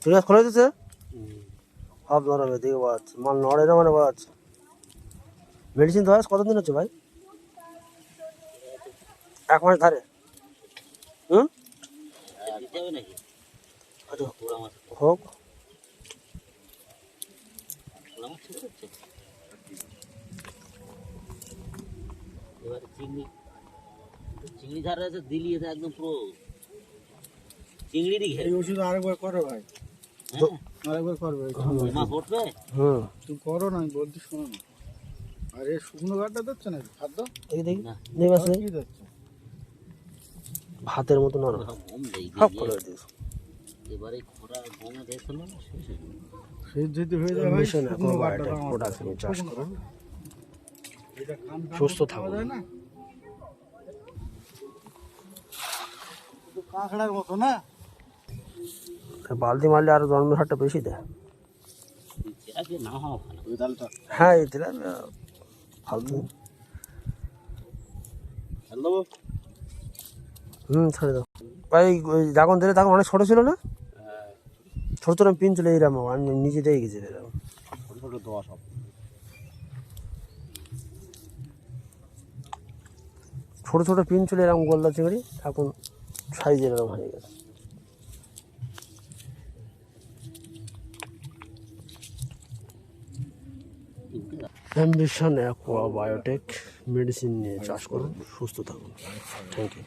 ঠিক আছে, খুলে দিচ্ছে হাফ নরমে দিকে বাজ মাল নড়ে না মানে বাজ। মেডিসিন দেওয়া কতদিন হচ্ছে ভাই? 1 মাস ধারে। হুম, আচ্ছা হোক। এবারে চিংড়ি ধারে আছে দিলি একদম পুরো চিংড়িরই ঘের। এই ওষুধ আরেকবার করো ভাই, আরেকবার করবে। মাছ উঠবে। হুম, তুমি করো না, আমি বলছি শোনো না। আর এই শুকনো গাড়টা দিচ্ছে নাকি খাদ্য? দেখি দেখি না। দেখি বাস কি দিচ্ছে? ভাতের মতো নরম গম দেই সব করে দিস। এবারে খরা গমে দেখছো না শেষ হয়ে যাবে। সে যদি হয়ে যায় ভাই, মিশন শুকনো গাড়টা অ্যাকোয়াবায়োটিক আমার প্রোডাক্ট নিয়ে চাষ করুন, এটা খান খান সুস্থ করতে থাকুন। পাওয়া যায় না? শুধু কাঁকড়ার মতো না। বালতি মারলে আরো জন্মের হারটা বেশি দেয়। আজকে না হওয়া ভালো। ওই ডালটা হ্যাঁ এই দিলে ফালতু। হ্যালো, ছেড়ে দাও ভাই। ওই যখন দিলে তখন অনেক ছোটো ছিল না, ছোটো ছোটো পিন ছিল এইরকম, আমি নিজে দিয়ে গেছি এরকম ছোট ছোট দোয়া সব। ছোটো ছোটো পিন ছিল এরকম গোলদা চিংড়ি, এখন সাইজ এরকম হয়ে গেছে। অ্যাম্বিশন অ্যাকোয়াবায়োটিক মেডিসিন নিয়ে চাষ করুন, সুস্থ থাকুন। Thank you.